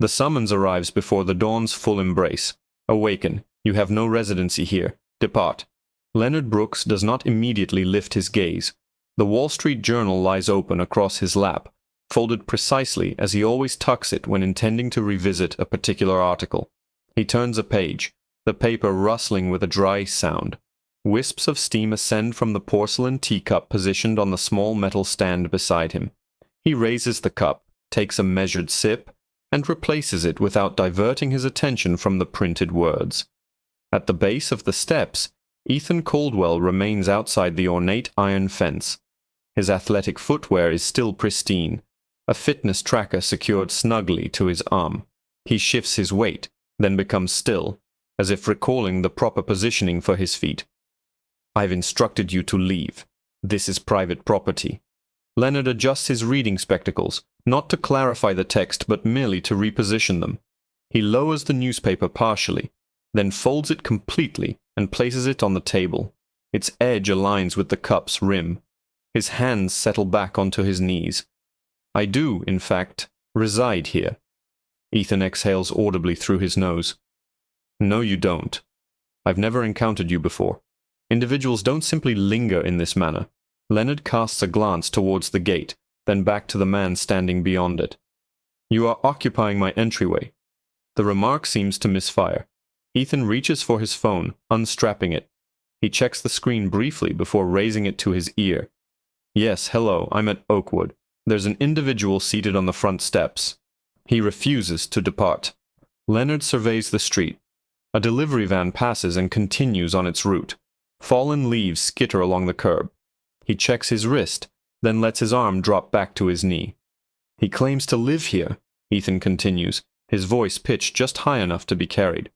The summons arrives before the dawn's full embrace. Awaken. You have no residency here. Depart. Leonard Brooks does not immediately lift his gaze. The Wall Street Journal lies open across his lap, folded precisely as he always tucks it when intending to revisit a particular article. He turns a page, the paper rustling with a dry sound. Wisps of steam ascend from the porcelain teacup positioned on the small metal stand beside him. He raises the cup, takes a measured sip, and replaces it without diverting his attention from the printed words. At the base of the steps, Ethan Caldwell remains outside the ornate iron fence. His athletic footwear is still pristine, a fitness tracker secured snugly to his arm. He shifts his weight, then becomes still, as if recalling the proper positioning for his feet. I've instructed you to leave. This is private property. Leonard adjusts his reading spectacles, not to clarify the text but merely to reposition them. He lowers the newspaper partially, then folds it completely and places it on the table. Its edge aligns with the cup's rim. His hands settle back onto his knees. I do, in fact, reside here. Ethan exhales audibly through his nose. No, you don't. I've never encountered you before. Individuals don't simply linger in this manner. Leonard casts a glance towards the gate, then back to the man standing beyond it. You are occupying my entryway. The remark seems to misfire. Ethan reaches for his phone, unstrapping it. He checks the screen briefly before raising it to his ear. Yes, hello, I'm at Oakwood. There's an individual seated on the front steps. He refuses to depart. Leonard surveys the street. A delivery van passes and continues on its route. Fallen leaves skitter along the curb. He checks his wrist, then lets his arm drop back to his knee. He claims to live here, Ethan continues, his voice pitched just high enough to be carried.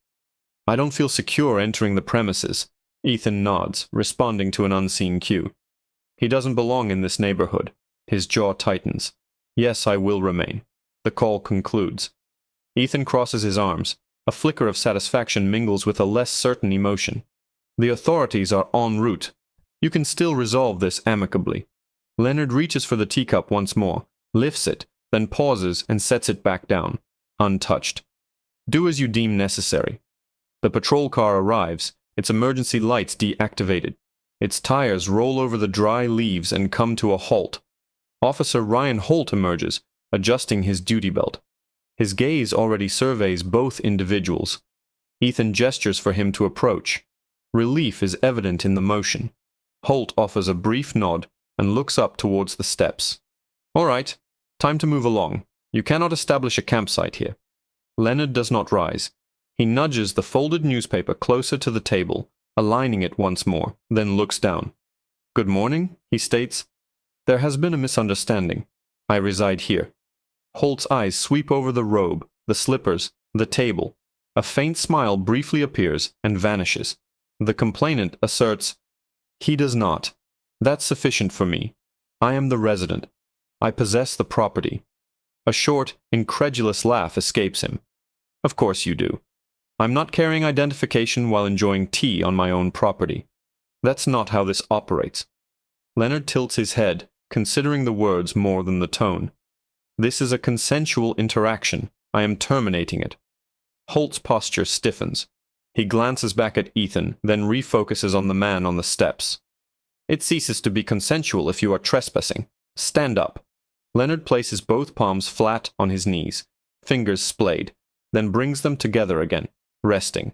I don't feel secure entering the premises. Ethan nods, responding to an unseen cue. He doesn't belong in this neighborhood. His jaw tightens. Yes, I will remain. The call concludes. Ethan crosses his arms. A flicker of satisfaction mingles with a less certain emotion. The authorities are en route. You can still resolve this amicably. Leonard reaches for the teacup once more, lifts it, then pauses and sets it back down, untouched. Do as you deem necessary. The patrol car arrives, its emergency lights deactivated. Its tires roll over the dry leaves and come to a halt. Officer Ryan Holt emerges, adjusting his duty belt. His gaze already surveys both individuals. Ethan gestures for him to approach. Relief is evident in the motion. Holt offers a brief nod and looks up towards the steps. All right, time to move along. You cannot establish a campsite here. Leonard does not rise. He nudges the folded newspaper closer to the table, aligning it once more, then looks down. Good morning, he states. There has been a misunderstanding. I reside here. Holt's eyes sweep over the robe, the slippers, the table. A faint smile briefly appears and vanishes. The complainant asserts, he does not. That's sufficient for me. I am the resident. I possess the property. A short, incredulous laugh escapes him. Of course you do. I'm not carrying identification while enjoying tea on my own property. That's not how this operates. Leonard tilts his head, considering the words more than the tone. This is a consensual interaction. I am terminating it. Holt's posture stiffens. He glances back at Ethan, then refocuses on the man on the steps. It ceases to be consensual if you are trespassing. Stand up. Leonard places both palms flat on his knees, fingers splayed, then brings them together again, resting.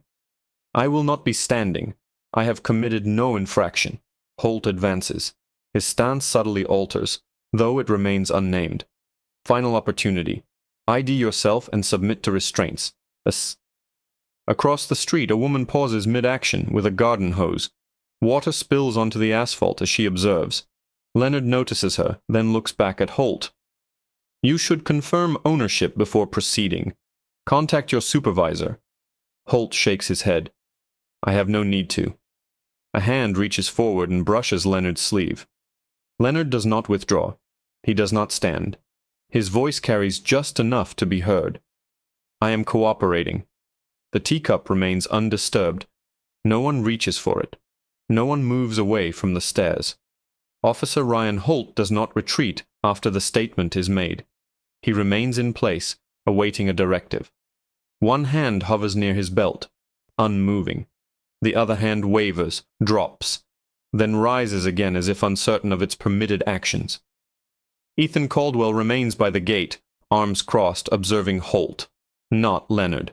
I will not be standing. I have committed no infraction. Holt advances. His stance subtly alters, though it remains unnamed. Final opportunity. ID yourself and submit to restraints. Across the street, a woman pauses mid-action with a garden hose. Water spills onto the asphalt as she observes. Leonard notices her, then looks back at Holt. You should confirm ownership before proceeding. Contact your supervisor. Holt shakes his head. I have no need to. A hand reaches forward and brushes Leonard's sleeve. Leonard does not withdraw. He does not stand. His voice carries just enough to be heard. I am cooperating. The teacup remains undisturbed. No one reaches for it. No one moves away from the stairs. Officer Ryan Holt does not retreat after the statement is made. He remains in place, awaiting a directive. One hand hovers near his belt, unmoving. The other hand wavers, drops, then rises again as if uncertain of its permitted actions. Ethan Caldwell remains by the gate, arms crossed, observing Holt, not Leonard.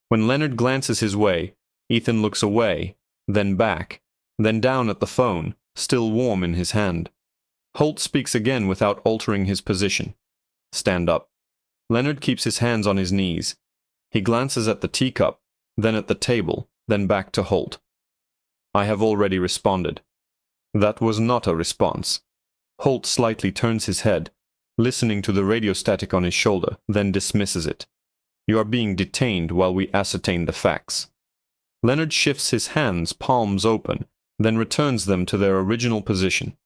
When Leonard glances his way, Ethan looks away, then back, then down at the phone, still warm in his hand. Holt speaks again without altering his position. Stand up. Leonard keeps his hands on his knees. He glances at the teacup, then at the table, then back to Holt. I have already responded. That was not a response. Holt slightly turns his head, listening to the radio static on his shoulder, then dismisses it. You are being detained while we ascertain the facts. Leonard shifts his hands, palms open, then returns them to their original position.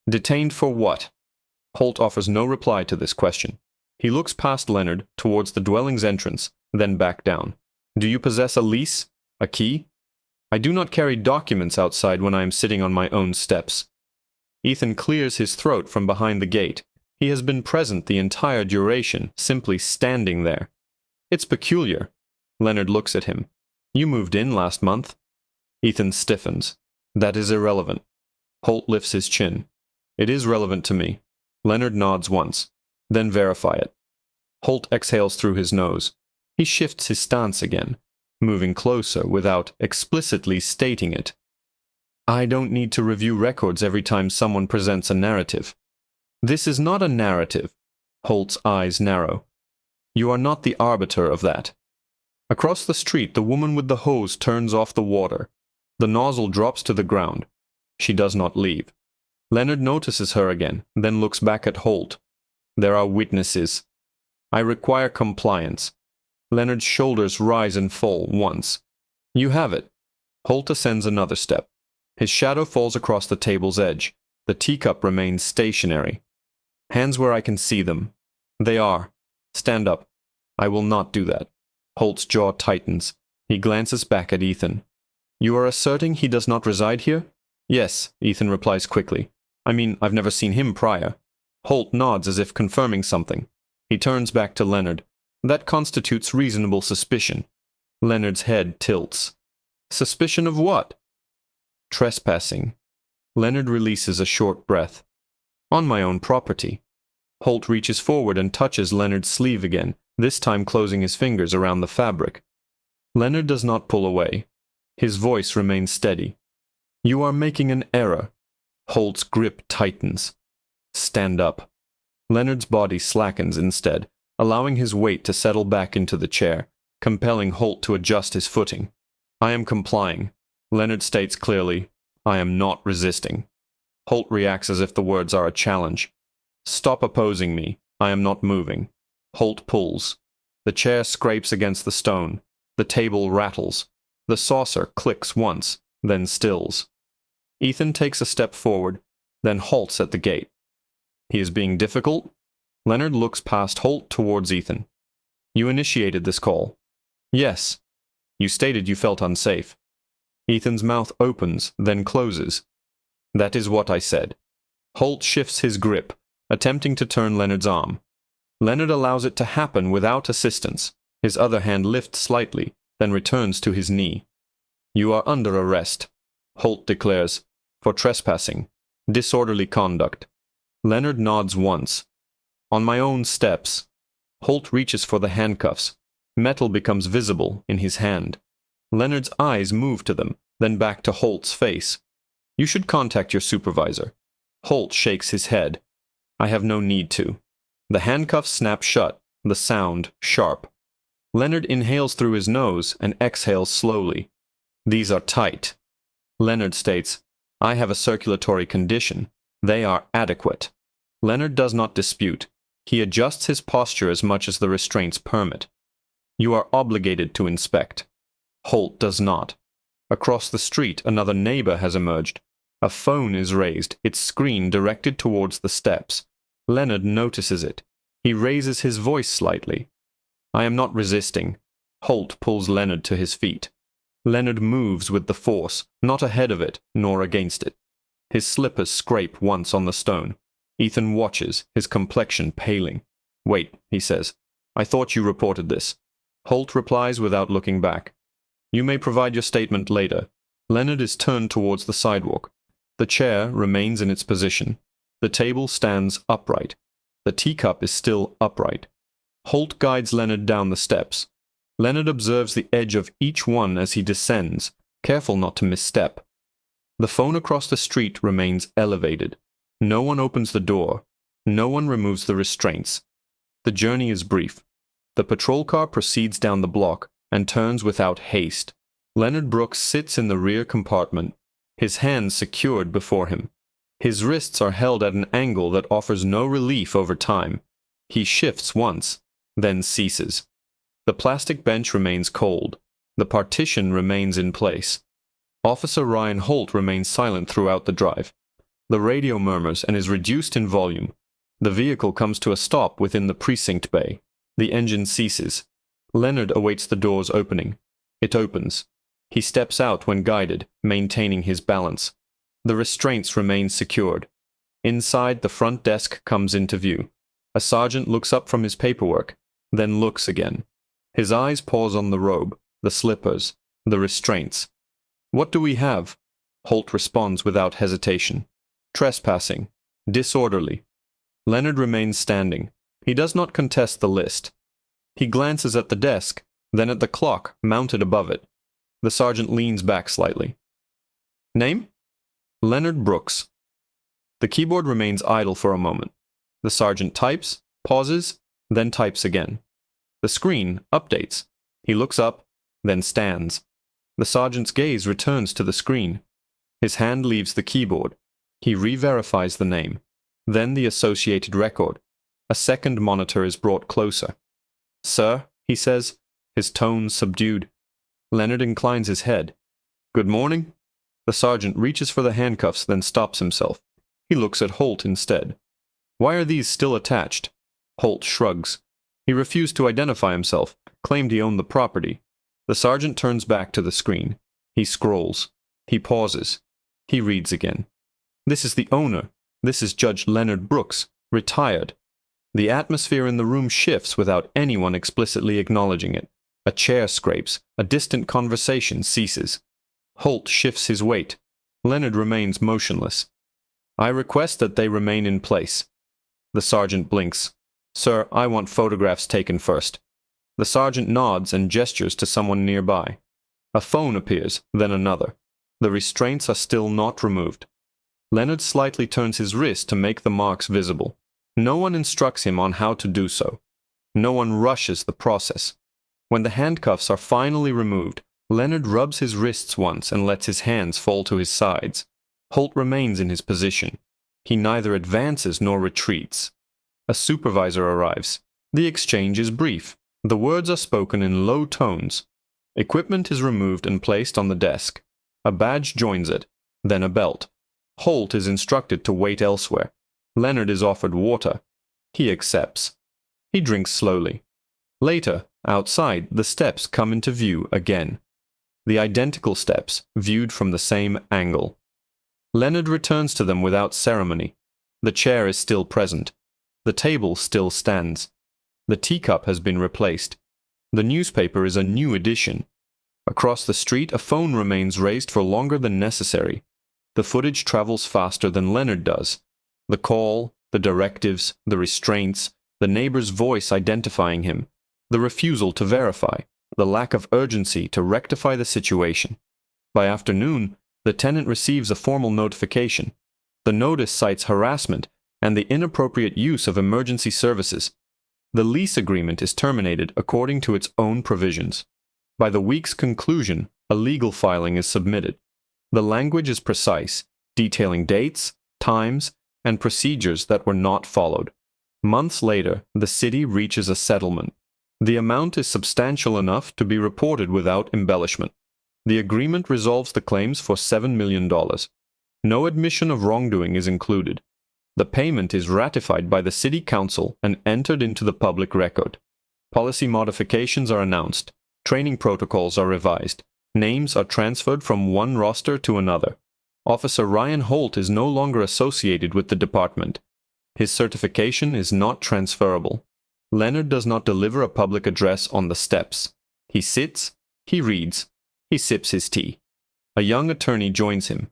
Detained for what? Holt offers no reply to this question. He looks past Leonard towards the dwelling's entrance, then back down. Do you possess a lease? A key? I do not carry documents outside when I am sitting on my own steps. Ethan clears his throat from behind the gate. He has been present the entire duration, simply standing there. It's peculiar. Leonard looks at him. You moved in last month. Ethan stiffens. That is irrelevant. Holt lifts his chin. It is relevant to me. Leonard nods once. Then verify it. Holt exhales through his nose. He shifts his stance again, moving closer without explicitly stating it. I don't need to review records every time someone presents a narrative. This is not a narrative. Holt's eyes narrow. You are not the arbiter of that. Across the street, the woman with the hose turns off the water. The nozzle drops to the ground. She does not leave. Leonard notices her again, then looks back at Holt. There are witnesses. I require compliance. Leonard's shoulders rise and fall once. You have it. Holt ascends another step. His shadow falls across the table's edge. The teacup remains stationary. Hands where I can see them. They are. Stand up. I will not do that. Holt's jaw tightens. He glances back at Ethan. You are asserting he does not reside here? Yes, Ethan replies quickly. I mean, I've never seen him prior. Holt nods as if confirming something. He turns back to Leonard. That constitutes reasonable suspicion. Leonard's head tilts. Suspicion of what? Trespassing. Leonard releases a short breath. On my own property. Holt reaches forward and touches Leonard's sleeve again, this time closing his fingers around the fabric. Leonard does not pull away. His voice remains steady. You are making an error. Holt's grip tightens. Stand up. Leonard's body slackens instead, allowing his weight to settle back into the chair, compelling Holt to adjust his footing. I am complying. Leonard states clearly, I am not resisting. Holt reacts as if the words are a challenge. Stop opposing me. I am not moving. Holt pulls. The chair scrapes against the stone. The table rattles. The saucer clicks once, then stills. Ethan takes a step forward, then halts at the gate. He is being difficult? Leonard looks past Holt towards Ethan. You initiated this call. Yes. You stated you felt unsafe. Ethan's mouth opens, then closes. That is what I said. Holt shifts his grip, attempting to turn Leonard's arm. Leonard allows it to happen without assistance. His other hand lifts slightly, then returns to his knee. You are under arrest, Holt declares, for trespassing, disorderly conduct. Leonard nods once. On my own steps. Holt reaches for the handcuffs. Metal becomes visible in his hand. Leonard's eyes move to them, then back to Holt's face. You should contact your supervisor. Holt shakes his head. I have no need to. The handcuffs snap shut, the sound sharp. Leonard inhales through his nose and exhales slowly. These are tight. Leonard states, I have a circulatory condition. They are adequate. Leonard does not dispute. He adjusts his posture as much as the restraints permit. You are obligated to inspect. Holt does not. Across the street, another neighbor has emerged. A phone is raised, its screen directed towards the steps. Leonard notices it. He raises his voice slightly. I am not resisting. Holt pulls Leonard to his feet. Leonard moves with the force, not ahead of it, nor against it. His slippers scrape once on the stone. Ethan watches, his complexion paling. Wait, he says. I thought you reported this. Holt replies without looking back. You may provide your statement later. Leonard is turned towards the sidewalk. The chair remains in its position. The table stands upright. The teacup is still upright. Holt guides Leonard down the steps. Leonard observes the edge of each one as he descends, careful not to misstep. The phone across the street remains elevated. No one opens the door. No one removes the restraints. The journey is brief. The patrol car proceeds down the block and turns without haste. Leonard Brooks sits in the rear compartment, his hands secured before him. His wrists are held at an angle that offers no relief over time. He shifts once, then ceases. The plastic bench remains cold. The partition remains in place. Officer Ryan Holt remains silent throughout the drive. The radio murmurs and is reduced in volume. The vehicle comes to a stop within the precinct bay. The engine ceases. Leonard awaits the door's opening. It opens. He steps out when guided, maintaining his balance. The restraints remain secured. Inside, the front desk comes into view. A sergeant looks up from his paperwork, then looks again. His eyes pause on the robe, the slippers, the restraints. What do we have? Holt responds without hesitation. Trespassing. Disorderly. Leonard remains standing. He does not contest the list. He glances at the desk, then at the clock mounted above it. The sergeant leans back slightly. Name? Leonard Brooks. The keyboard remains idle for a moment. The sergeant types, pauses, then types again. The screen updates. He looks up, then stands. The sergeant's gaze returns to the screen. His hand leaves the keyboard. He re-verifies the name. Then the associated record. A second monitor is brought closer. Sir, he says, his tone subdued. Leonard inclines his head. Good morning. The sergeant reaches for the handcuffs, then stops himself. He looks at Holt instead. Why are these still attached? Holt shrugs. He refused to identify himself, claimed he owned the property. The sergeant turns back to the screen. He scrolls. He pauses. He reads again. This is the owner. This is Judge Leonard Brooks, retired. The atmosphere in the room shifts without anyone explicitly acknowledging it. A chair scrapes. A distant conversation ceases. Holt shifts his weight. Leonard remains motionless. I request that they remain in place. The sergeant blinks. Sir, I want photographs taken first. The sergeant nods and gestures to someone nearby. A phone appears, then another. The restraints are still not removed. Leonard slightly turns his wrist to make the marks visible. No one instructs him on how to do so. No one rushes the process. When the handcuffs are finally removed, Leonard rubs his wrists once and lets his hands fall to his sides. Holt remains in his position. He neither advances nor retreats. A supervisor arrives. The exchange is brief. The words are spoken in low tones. Equipment is removed and placed on the desk. A badge joins it, then a belt. Holt is instructed to wait elsewhere. Leonard is offered water. He accepts. He drinks slowly. Later, outside, the steps come into view again. The identical steps, viewed from the same angle. Leonard returns to them without ceremony. The chair is still present. The table still stands. The teacup has been replaced. The newspaper is a new edition. Across the street, a phone remains raised for longer than necessary. The footage travels faster than Leonard does. The call, the directives, the restraints, the neighbor's voice identifying him, the refusal to verify, the lack of urgency to rectify the situation. By afternoon, the tenant receives a formal notification. The notice cites harassment and the inappropriate use of emergency services. The lease agreement is terminated according to its own provisions. By the week's conclusion, a legal filing is submitted. The language is precise, detailing dates, times, and procedures that were not followed. Months later, the city reaches a settlement. The amount is substantial enough to be reported without embellishment. The agreement resolves the claims for $7 million. No admission of wrongdoing is included. The payment is ratified by the City Council and entered into the public record. Policy modifications are announced. Training protocols are revised. Names are transferred from one roster to another. Officer Ryan Holt is no longer associated with the department. His certification is not transferable. Leonard does not deliver a public address on the steps. He sits, he reads, he sips his tea. A young attorney joins him.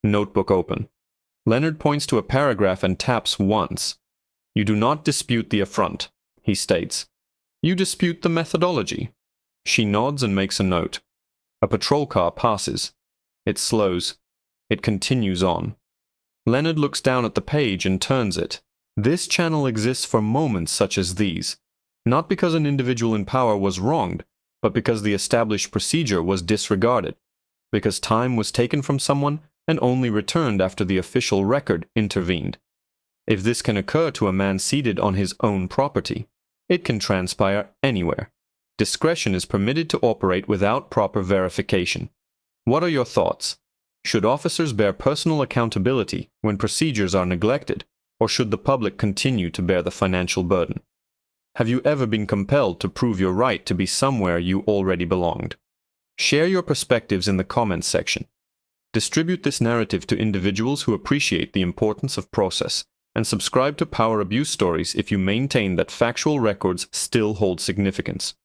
Notebook open. Leonard points to a paragraph and taps once. "You do not dispute the affront," he states. "You dispute the methodology." She nods and makes a note. A patrol car passes. It slows. It continues on. Leonard looks down at the page and turns it. This channel exists for moments such as these, not because an individual in power was wronged, but because the established procedure was disregarded, because time was taken from someone and only returned after the official record intervened. If this can occur to a man seated on his own property, it can transpire anywhere. Discretion is permitted to operate without proper verification. What are your thoughts? Should officers bear personal accountability when procedures are neglected, or should the public continue to bear the financial burden? Have you ever been compelled to prove your right to be somewhere you already belonged? Share your perspectives in the comments section. Distribute this narrative to individuals who appreciate the importance of process, and subscribe to Power Abuse Stories if you maintain that factual records still hold significance.